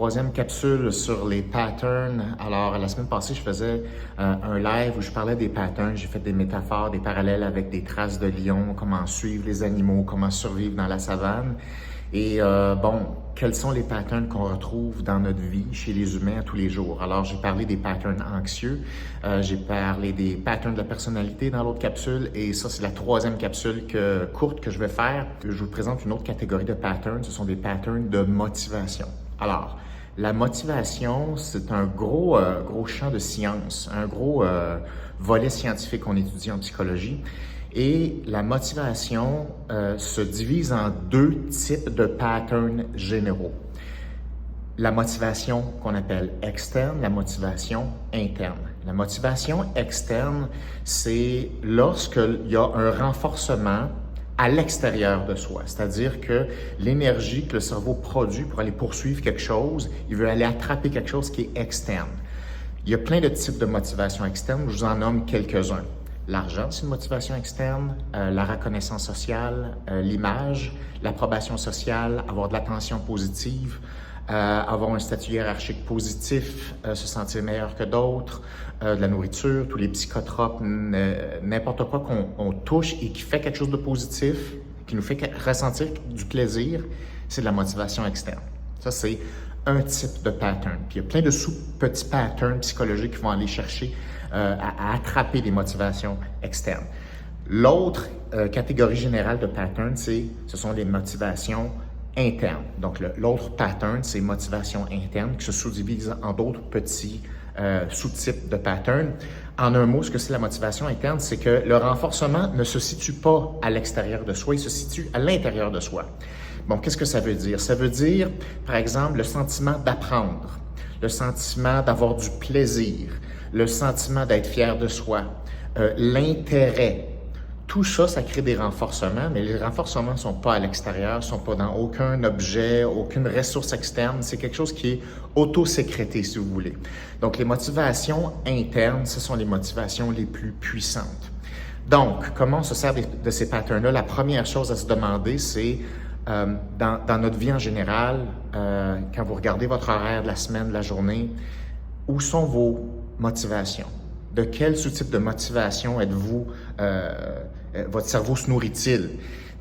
troisième capsule sur les patterns. Alors, la semaine passée, je faisais un live où je parlais des patterns. J'ai fait des métaphores, des parallèles avec des traces de lion, comment suivre les animaux, comment survivre dans la savane. Et quels sont les patterns qu'on retrouve dans notre vie, chez les humains, à tous les jours? Alors, j'ai parlé des patterns anxieux, j'ai parlé des patterns de la personnalité dans l'autre capsule, et ça, c'est la troisième capsule courte que je vais faire. Je vous présente une autre catégorie de patterns, ce sont des patterns de motivation. Alors, la motivation, c'est un gros champ de science, un gros volet scientifique qu'on étudie en psychologie. Et la motivation se divise en deux types de patterns généraux. La motivation qu'on appelle externe, la motivation interne. La motivation externe, c'est lorsqu'il y a un renforcement à l'extérieur de soi. C'est-à-dire que l'énergie que le cerveau produit pour aller poursuivre quelque chose, il veut aller attraper quelque chose qui est externe. Il y a plein de types de motivation externe, je vous en nomme quelques-uns. L'argent, c'est une motivation externe, la reconnaissance sociale, l'image, l'approbation sociale, avoir de l'attention positive, avoir un statut hiérarchique positif, se sentir meilleur que d'autres, de la nourriture, tous les psychotropes, n'importe quoi qu'on touche et qui fait quelque chose de positif, qui nous fait ressentir du plaisir, c'est de la motivation externe. Ça, c'est un type de pattern. Puis il y a plein de sous-petits patterns psychologiques qui vont aller chercher à attraper des motivations externes. L'autre catégorie générale de patterns, ce sont les motivations internes. Donc l'autre pattern, c'est motivation interne qui se sous-divise en d'autres petits sous-types de patterns. En un mot, ce que c'est la motivation interne, c'est que le renforcement ne se situe pas à l'extérieur de soi, il se situe à l'intérieur de soi. Bon, qu'est-ce que ça veut dire? Ça veut dire, par exemple, le sentiment d'apprendre, le sentiment d'avoir du plaisir, le sentiment d'être fier de soi, l'intérêt. Tout ça, ça crée des renforcements, mais les renforcements ne sont pas à l'extérieur, ne sont pas dans aucun objet, aucune ressource externe. C'est quelque chose qui est auto-sécrété, si vous voulez. Donc, les motivations internes, ce sont les motivations les plus puissantes. Donc, comment on se sert de ces patterns-là? La première chose à se demander, c'est dans notre vie en général, quand vous regardez votre horaire de la semaine, de la journée, où sont vos motivations? De quel sous-type de motivation êtes-vous, votre cerveau se nourrit-il?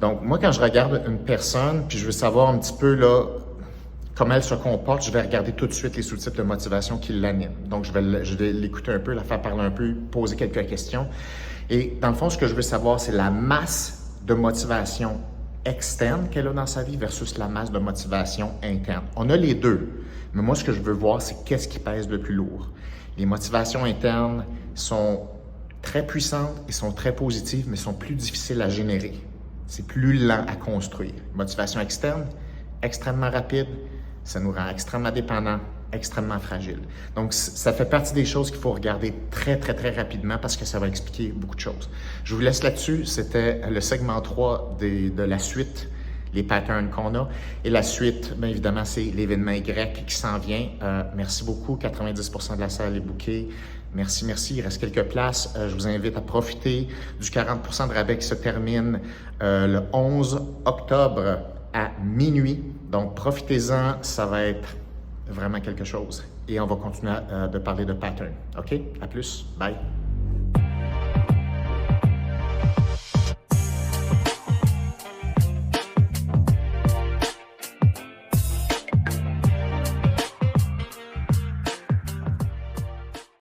Donc, moi, quand je regarde une personne, puis je veux savoir un petit peu là comment elle se comporte, je vais regarder tout de suite les sous-types de motivation qui l'animent. Donc, je vais l'écouter un peu, la faire parler un peu, poser quelques questions. Et dans le fond, ce que je veux savoir, c'est la masse de motivation externe qu'elle a dans sa vie versus la masse de motivation interne. On a les deux, mais moi, ce que je veux voir, c'est qu'est-ce qui pèse le plus lourd. Les motivations internes sont très puissantes et sont très positives, mais sont plus difficiles à générer. C'est plus lent à construire. Motivation externe, extrêmement rapide, ça nous rend extrêmement dépendants, extrêmement fragiles. Donc, ça fait partie des choses qu'il faut regarder très, très, très rapidement parce que ça va expliquer beaucoup de choses. Je vous laisse là-dessus. C'était le segment 3 de la suite, les patterns qu'on a. Et la suite, bien évidemment, c'est l'événement Y qui s'en vient. Merci beaucoup. 90% de la salle est bookée. Merci, merci. Il reste quelques places. Je vous invite à profiter du 40% de rabais qui se termine le 11 octobre à minuit. Donc, profitez-en. Ça va être vraiment quelque chose. Et on va continuer de parler de patterns. OK? À plus. Bye.